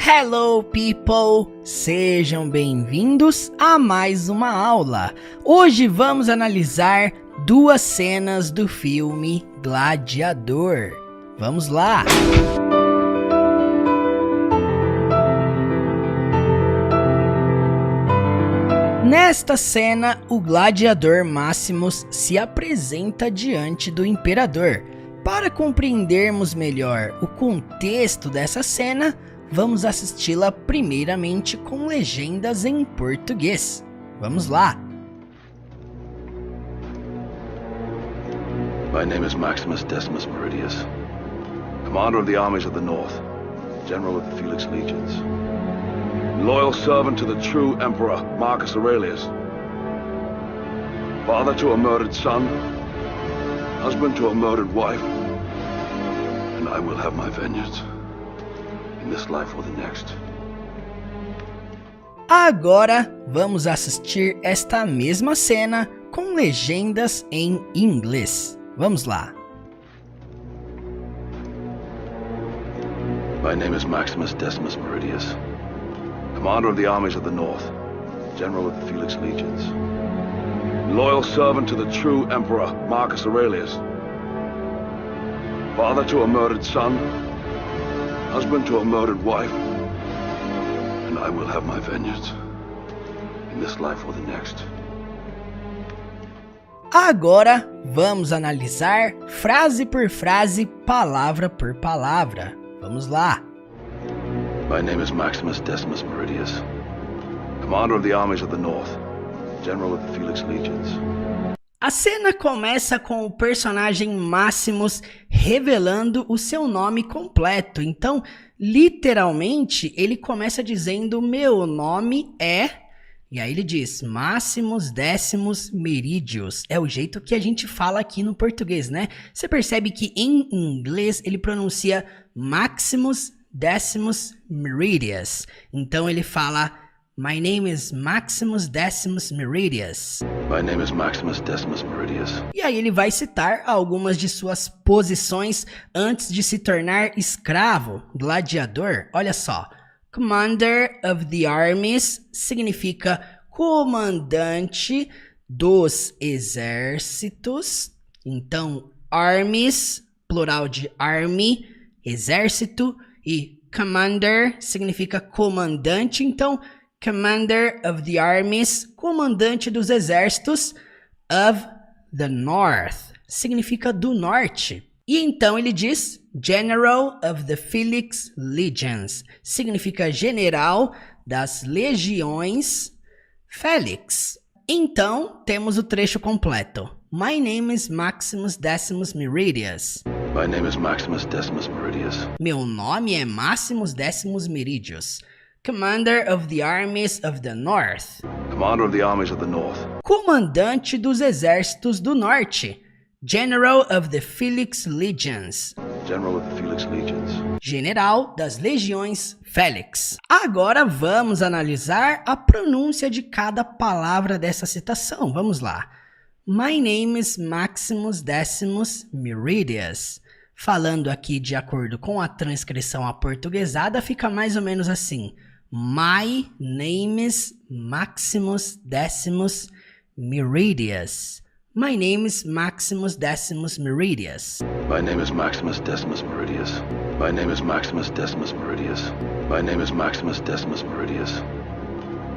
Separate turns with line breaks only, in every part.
Hello people! Sejam bem-vindos a mais uma aula. Hoje vamos analisar duas cenas do filme Gladiador. Vamos lá! Nesta cena, o gladiador Maximus se apresenta diante do imperador. Para compreendermos melhor o contexto dessa cena, vamos assisti-la primeiramente com legendas em português. Vamos lá!
My name is Maximus Decimus Meridius, commander of the armies of the North, general of the Felix Legions, loyal servant to the true Emperor Marcus Aurelius, father to a murdered son, husband to a murdered wife, and I will have my vengeance in this life or the next.
Agora vamos assistir esta mesma cena com legendas em inglês. Vamos lá.
My name is Maximus Decimus Meridius, commander of the armies of the North, general of the Felix Legions, loyal servant to the true Emperor Marcus Aurelius, father to a murdered son, husband to a murdered wife, and I will have my vengeance in this life or the next.
Agora vamos analisar frase por frase, palavra por palavra. Vamos lá.
My name is Maximus Decimus Meridius, commander of the armies of the North, general of the Felix Legions.
A cena começa com o personagem Maximus revelando o seu nome completo. Então, literalmente, ele começa dizendo: meu nome é... E aí ele diz, Maximus Decimus Meridius. É o jeito que a gente fala aqui no português, né? Você percebe que em inglês ele pronuncia Maximus Decimus Meridius. Então ele fala, My name is Maximus Decimus Meridius.
My name is Maximus Decimus Meridius.
E aí ele vai citar algumas de suas posições antes de se tornar escravo, gladiador. Olha só. Commander of the Armies significa comandante dos exércitos. Então, armies, plural de army, exército. E commander significa comandante. Então, Commander of the Armies, comandante dos exércitos. Of the North significa do norte. E então ele diz General of the Felix Legions, significa general das legiões Félix. Então temos o trecho completo. My name is Maximus Decimus Meridius.
My name is Maximus Decimus Meridius.
Meu nome é Maximus Decimus Meridius. Commander of the Armies of the North.
Commander of the armies of the North.
Comandante dos exércitos do norte. General of the Felix Legions.
General of the Felix Legions.
General das legiões Félix. Agora vamos analisar a pronúncia de cada palavra dessa citação. Vamos lá. My name is Maximus Decimus Meridius. Falando aqui de acordo com a transcrição aportuguesada, fica mais ou menos assim. My name is Maximus Decimus Meridius. My name is Maximus Decimus Meridius.
My name is Maximus Decimus Meridius. My name is Maximus Decimus Meridius. My name is Maximus Decimus Meridius.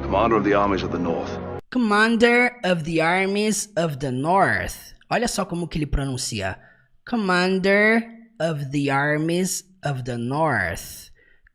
Commander of the armies of the North.
Commander of the Armies of the North. Olha só como que ele pronuncia. Commander of the Armies of the North.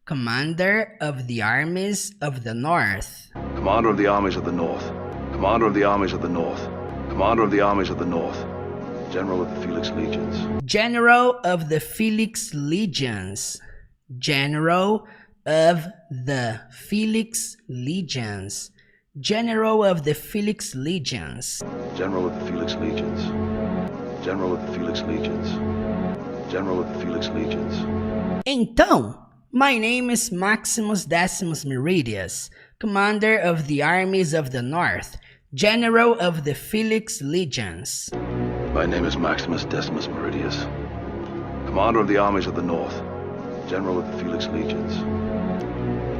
Commander of the Armies of the North.
Commander of the armies of the North. Commander of the armies of the North. Commander of the armies of the North, General of the Felix Legions.
General of the Felix Legions. General of the Felix Legions. General of the Felix Legions.
General of the Felix Legions. General of the Felix Legions. General of the Felix Legions.
Então, my name is Maximus Decimus Meridius, Commander of the Armies of the North. General of the Felix Legions.
My name is Maximus Decimus Meridius, commander of the armies of the North, general of the Felix Legions,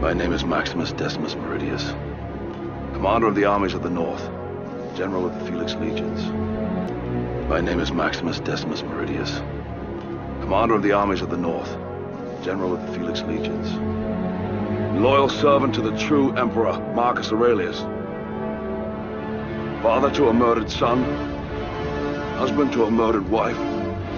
My name is Maximus Decimus Meridius, Commander of the Armies of the North, General of the Felix Legions. My name is Maximus Decimus Meridius, Commander of the Armies of the North, General of the Felix Legions. Loyal servant to the true Emperor, Marcus Aurelius. Father to a murdered son, husband to a murdered wife.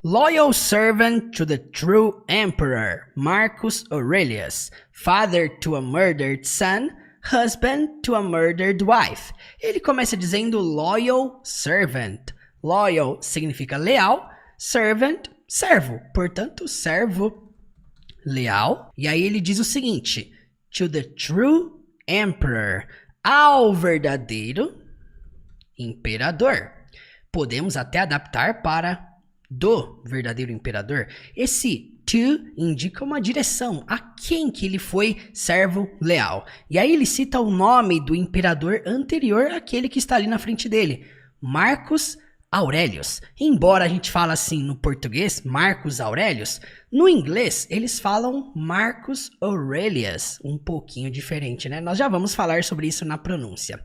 Loyal servant to the true emperor, Marcus Aurelius. Father to a murdered son, husband to a murdered wife. Ele começa dizendo loyal servant. Loyal significa leal, servant, servo. Portanto, servo leal. E aí ele diz o seguinte: to the true emperor, ao verdadeiro imperador. Podemos até adaptar para do verdadeiro imperador. Esse to indica uma direção, a quem que ele foi servo leal. E aí ele cita o nome do imperador anterior àquele que está ali na frente dele, Marcus Aurelius. Embora a gente fale assim no português, Marcus Aurelius, no inglês eles falam Marcus Aurelius, um pouquinho diferente, né? Nós já vamos falar sobre isso na pronúncia.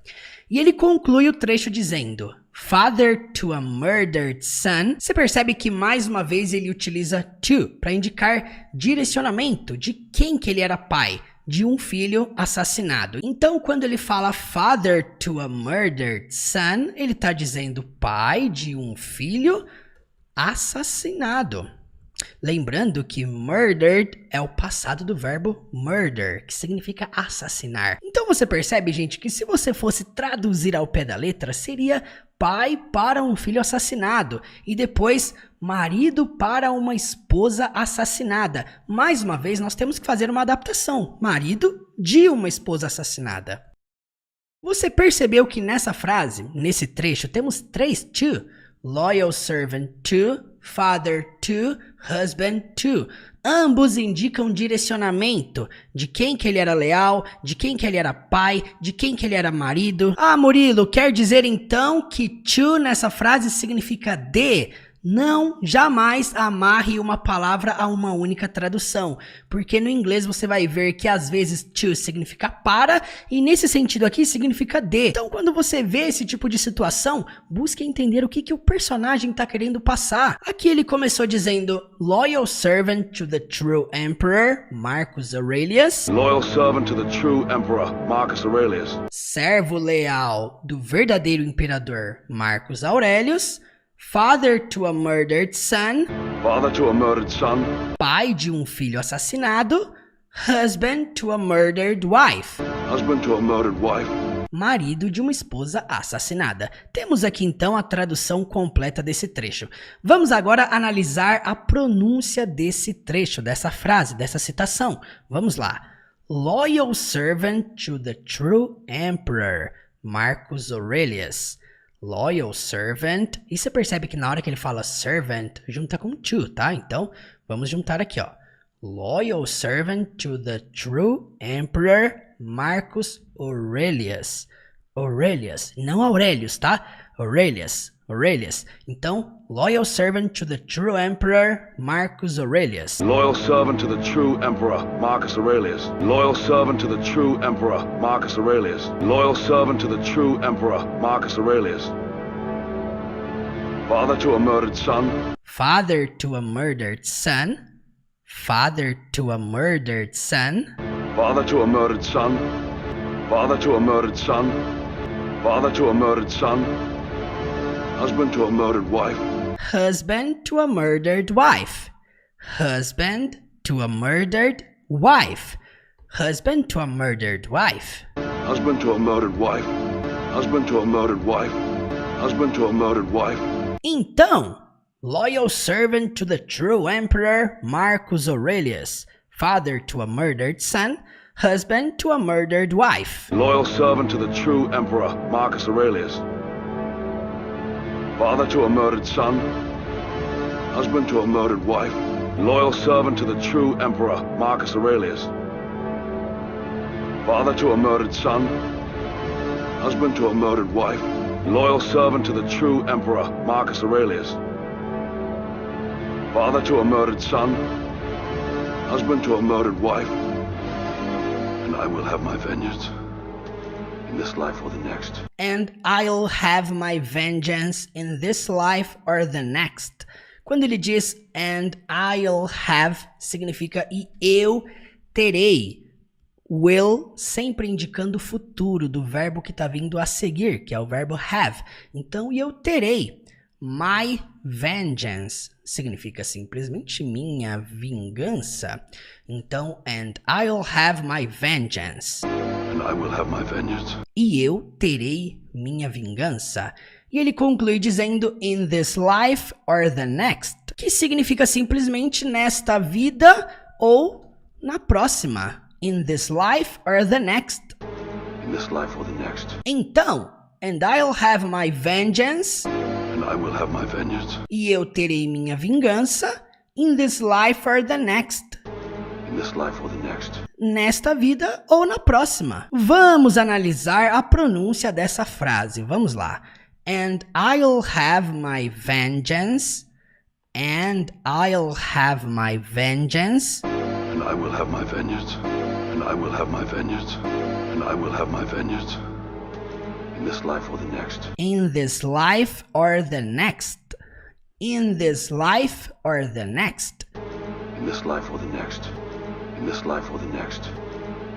E ele conclui o trecho dizendo: Father to a murdered son. Você percebe que mais uma vez ele utiliza to para indicar direcionamento de quem que ele era pai, de um filho assassinado. Então, quando ele fala father to a murdered son, ele está dizendo pai de um filho assassinado. Lembrando que murdered é o passado do verbo murder, que significa assassinar. Então você percebe, gente, que se você fosse traduzir ao pé da letra, seria pai para um filho assassinado e depois marido para uma esposa assassinada. Mais uma vez, nós temos que fazer uma adaptação. Marido de uma esposa assassinada. Você percebeu que nessa frase, nesse trecho, temos 3 to. Loyal servant to, father to, husband to. Ambos indicam direcionamento de quem que ele era leal, de quem que ele era pai, de quem que ele era marido. Ah, Murilo, quer dizer então que to nessa frase significa de? Não, jamais amarre uma palavra a uma única tradução, porque no inglês você vai ver que às vezes to significa para e nesse sentido aqui significa de. Então quando você vê esse tipo de situação, busque entender o que o personagem está querendo passar. Aqui ele começou dizendo loyal servant to the true emperor, Marcus Aurelius.
Loyal servant to the true Emperor, Marcus Aurelius.
Servo leal do verdadeiro imperador, Marcus Aurelius. Father to a murdered son.
Father to a murdered son.
Pai de um filho assassinado. Husband to a murdered wife.
Husband to a murdered wife.
Marido de uma esposa assassinada. Temos aqui então a tradução completa desse trecho. Vamos agora analisar a pronúncia desse trecho, dessa frase, dessa citação. Vamos lá. Loyal servant to the true emperor, Marcus Aurelius. Loyal servant. E você percebe que na hora que ele fala servant, junta com to, tá? Então, vamos juntar aqui, ó. Loyal servant to the true emperor, Marcus Aurelius. Aurelius, não Aurelius, tá? Aurelius, Aurelius. Então, loyal servant to the true emperor, Marcus Aurelius.
Loyal servant to the true Emperor, Marcus Aurelius. Loyal servant to the true Emperor, Marcus Aurelius. Loyal servant to the true Emperor, Marcus Aurelius. Father to a murdered son.
Father to a murdered son. Father to a murdered son.
Father to a murdered son. Father to a murdered son. Father to a murdered son. Husband to a murdered wife.
Husband to a murdered wife. Husband to a murdered wife. Husband to a murdered wife.
Husband to a murdered wife. Husband to a murdered wife. Husband to a murdered wife.
Então, loyal servant to the true emperor Marcus Aurelius. Father to a murdered son. Husband to a murdered wife.
Loyal servant to the true Emperor Marcus Aurelius. Father to a murdered son. Husband to a murdered wife. Loyal servant to the true Emperor Marcus Aurelius. Father to a murdered son. Husband to a murdered wife. Loyal servant to the true Emperor Marcus Aurelius. Father to a murdered son. Husband to a murdered wife. And I will have my vengeance. In this life or the next.
And I'll have my vengeance in this life or the next. Quando ele diz and I'll have, significa e eu terei. Will sempre indicando o futuro do verbo que está vindo a seguir, que é o verbo have. Então, eu terei. My vengeance significa simplesmente minha vingança. Então, and I'll have my vengeance.
And I will have my vengeance.
E eu terei minha vingança. E ele conclui dizendo in this life or the next, que significa simplesmente nesta vida ou na próxima. In this life or the next.
In this life or the next.
Então, and I'll have my vengeance.
And I will have my vengeance.
E eu terei minha vingança. In this life or the next.
In this life or the next.
Nesta vida ou na próxima. Vamos analisar a pronúncia dessa frase. Vamos lá. And I'll have my vengeance. And I'll have my vengeance.
And I will have my vengeance. And I will have my vengeance. And I will have my vengeance. In this life or the next.
In this life or the next. In this life or the next.
In this life or the next. In this life or the next.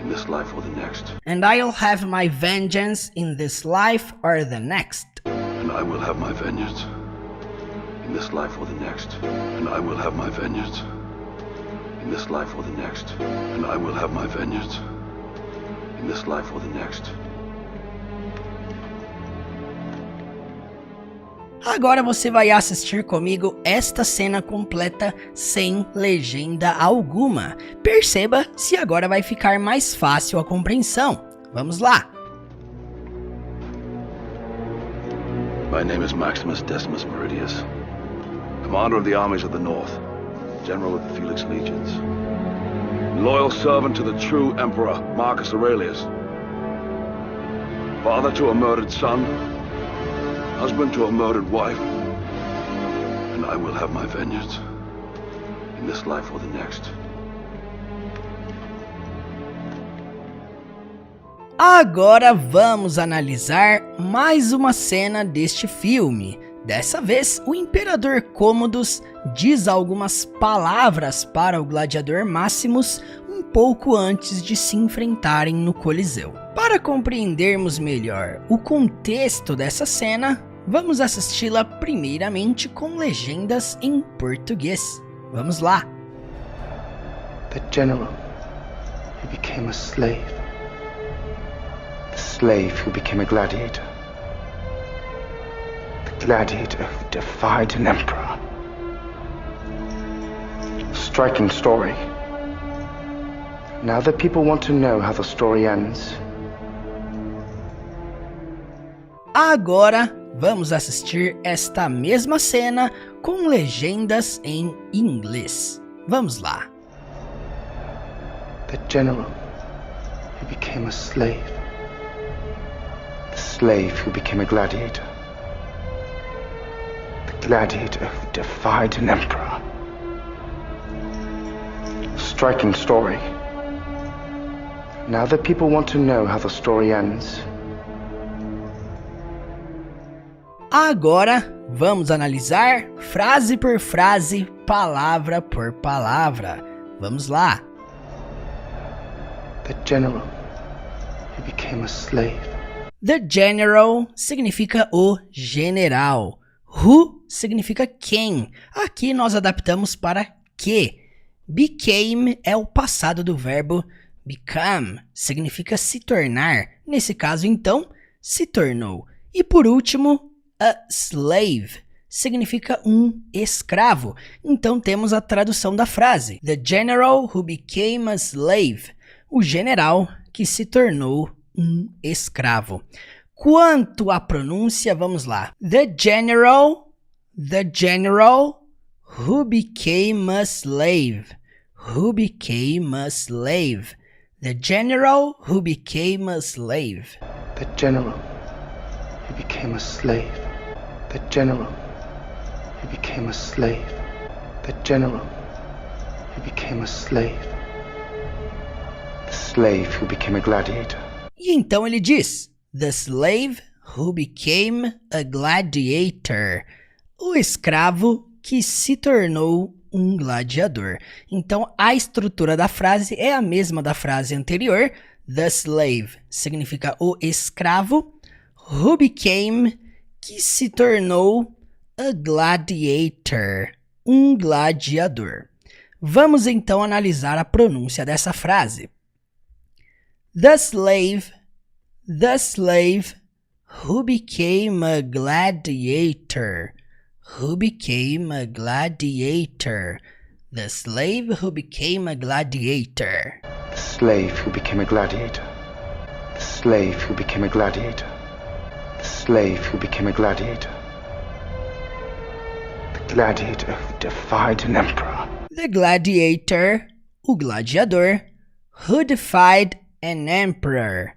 In this life or the next.
And I'll have my vengeance in this life or the next.
And I will have my vengeance. In this life or the next. And I will have my vengeance. In this life or the next. And I will have my vengeance. In this life or the next.
Agora você vai assistir comigo esta cena completa sem legenda alguma. Perceba se agora vai ficar mais fácil a compreensão. Vamos lá!
My name is Maximus Decimus Meridius, commander of the armies of the North, general of the Felix Legions, loyal servant to the true emperor, Marcus Aurelius, father to a murdered son, husband to a murdered wife, and I will have my vengeance in this life or the next.
Agora vamos analisar mais uma cena deste filme. Dessa vez, o Imperador Cômodos diz algumas palavras para o gladiador Maximus um pouco antes de se enfrentarem no Coliseu. Para compreendermos melhor o contexto dessa cena, vamos assisti-la primeiramente com legendas em português. Vamos lá!
The general who became a slave. The slave who became a gladiator. The gladiator who defied an emperor. Striking story. Now that people want to know how the story ends.
Agora vamos assistir esta mesma cena com legendas em inglês. Vamos lá.
The general who became a slave. The slave who became a gladiator. The gladiator who defied an emperor. Striking story. Now that people want to know how the story ends.
Agora vamos analisar frase por frase, palavra por palavra. Vamos lá.
The general who became a slave.
The general significa o general. Who significa quem. Aqui nós adaptamos para que. Became é o passado do verbo become. Significa se tornar. Nesse caso, então, se tornou. E por último, a slave significa um escravo. Então temos a tradução da frase. The general who became a slave. O general que se tornou um escravo. Quanto à pronúncia, vamos lá. The general who became a slave. Who became a slave. The general who became a slave.
The general who became a slave. The general who became a slave. The general who became a slave. The slave who became a gladiator.
E então ele diz: The slave who became a gladiator. O escravo que se tornou um gladiador. Então a estrutura da frase é a mesma da frase anterior. The slave significa o escravo. Who became, que se tornou, a gladiator, um gladiador. Vamos então analisar a pronúncia dessa frase. The slave who became a gladiator. Who became a gladiator. The slave who became a gladiator.
The slave who became a gladiator. The slave who became a gladiator. The slave who became a gladiator. The gladiator who defied an emperor.
The gladiator, o gladiador, who defied an emperor,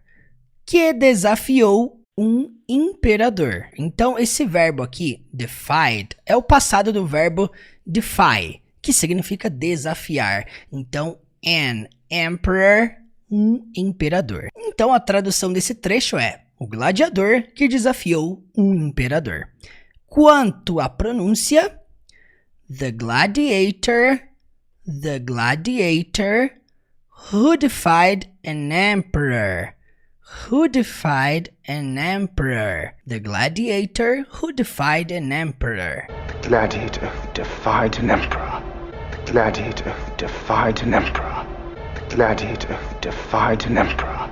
que desafiou um imperador. Então esse verbo aqui, defied, é o passado do verbo defy, que significa desafiar. Então, an emperor, um imperador. Então a tradução desse trecho é o gladiador que desafiou um imperador. Quanto à pronúncia, the gladiator who defied an emperor. Who defied an emperor. The gladiator who defied an emperor.
The gladiator who defied an emperor. The gladiator who defied an emperor. The gladiator who defied an emperor.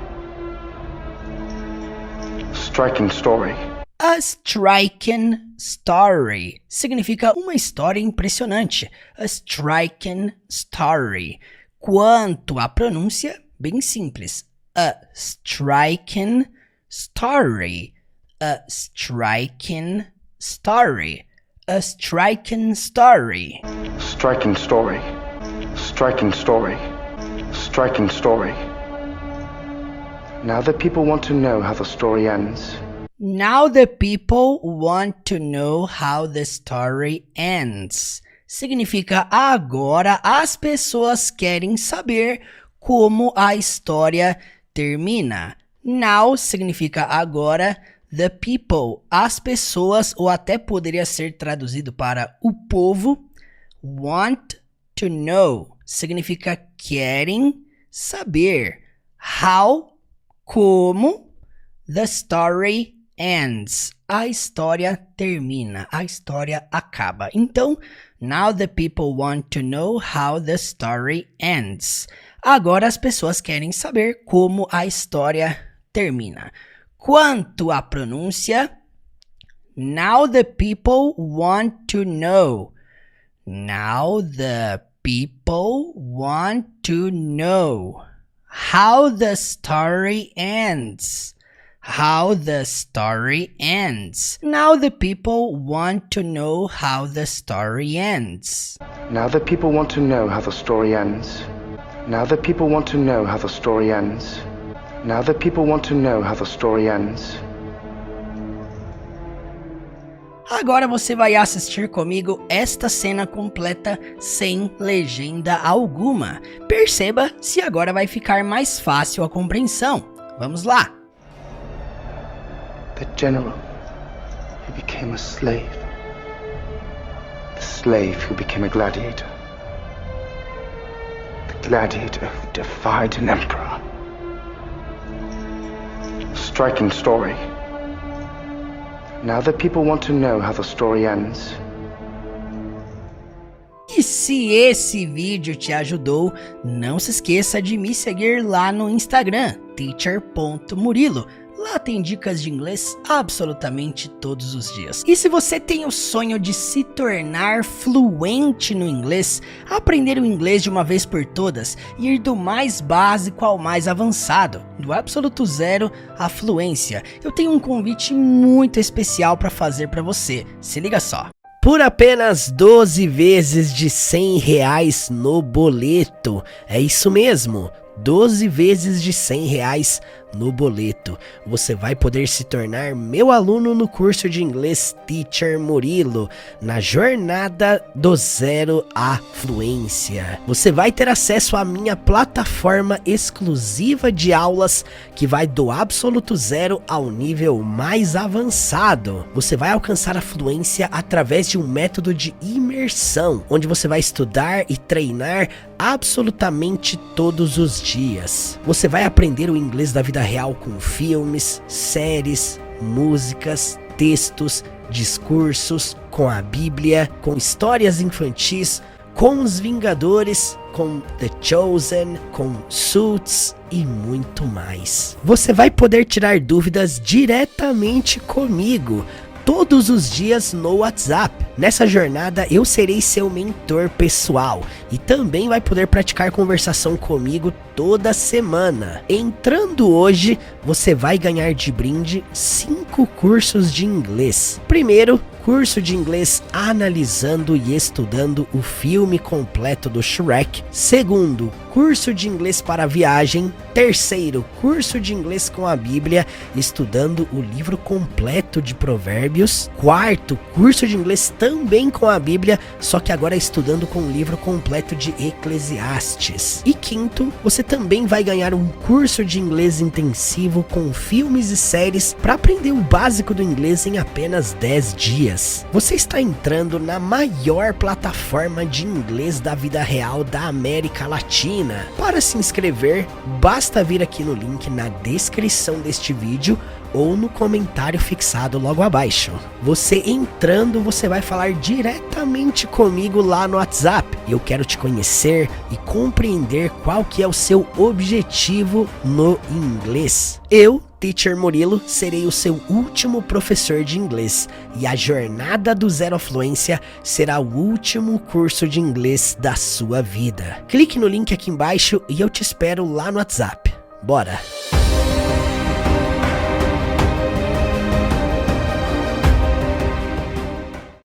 Striking story.
A striking story significa uma história impressionante. A striking story. Quanto à pronúncia, bem simples. A striking story. A striking story. A striking story.
Striking story. Striking story. Striking story. Now the people want to know how the story ends.
Now the people want to know how the story ends. Significa agora as pessoas querem saber como a história termina. Now significa agora. The people, as pessoas, ou até poderia ser traduzido para o povo. Want to know significa querem saber. How, como, the story ends. A história termina, a história acaba. Então, now the people want to know how the story ends. Agora as pessoas querem saber como a história termina. Quanto à pronúncia, now the people want to know. Now the people want to know how the story ends. How the story ends. Now the people want to know how the story ends.
Now the people want to know how the story ends. Now the people want to know how the story ends. Now the people want to know how the story ends.
Agora você vai assistir comigo esta cena completa sem legenda alguma. Perceba se agora vai ficar mais fácil a compreensão. Vamos lá!
The general who became a slave. The slave who became a gladiator. The gladiator who defied an emperor. Striking story. Now the people want to know how the story ends.
E se esse vídeo te ajudou, não se esqueça de me seguir lá no Instagram, teacher.murilo. Lá tem dicas de inglês absolutamente todos os dias. E se você tem o sonho de se tornar fluente no inglês, aprender o inglês de uma vez por todas e ir do mais básico ao mais avançado, do absoluto zero à fluência, eu tenho um convite muito especial para fazer para você. Se liga só. Por apenas 12 vezes de R$100 no boleto. É isso mesmo, 12 vezes de R$100 no boleto. Você vai poder se tornar meu aluno no curso de inglês Teacher Murilo, na jornada do zero à fluência. Você vai ter acesso à minha plataforma exclusiva de aulas que vai do absoluto zero ao nível mais avançado. Você vai alcançar a fluência através de um método de imersão, onde você vai estudar e treinar absolutamente todos os dias. Você vai aprender o inglês da vida real com filmes, séries, músicas, textos, discursos, com a Bíblia, com histórias infantis, com os Vingadores, com The Chosen, com Suits e muito mais. Você vai poder tirar dúvidas diretamente comigo todos os dias no WhatsApp. Nessa jornada eu serei seu mentor pessoal e também vai poder praticar conversação comigo toda semana. Entrando hoje, você vai ganhar de brinde 5 cursos de inglês. Primeiro, curso de inglês analisando e estudando o filme completo do Shrek. Segundo, curso de inglês para viagem. Terceiro, curso de inglês com a Bíblia, estudando o livro completo de Provérbios. Quarto, curso de inglês também com a Bíblia, só que agora estudando com o livro completo de Eclesiastes. E quinto, você também vai ganhar um curso de inglês intensivo com filmes e séries para aprender o básico do inglês em apenas 10 dias. Você está entrando na maior plataforma de inglês da vida real da América Latina. Para se inscrever, basta vir aqui no link na descrição deste vídeo ou no comentário fixado logo abaixo. Você entrando, você vai falar diretamente comigo lá no WhatsApp. Eu quero te conhecer e compreender qual que é o seu objetivo no inglês. Eu, Teacher Murilo, serei o seu último professor de inglês e a jornada do zero à fluência será o último curso de inglês da sua vida. Clique no link aqui embaixo e eu te espero lá no WhatsApp. Bora!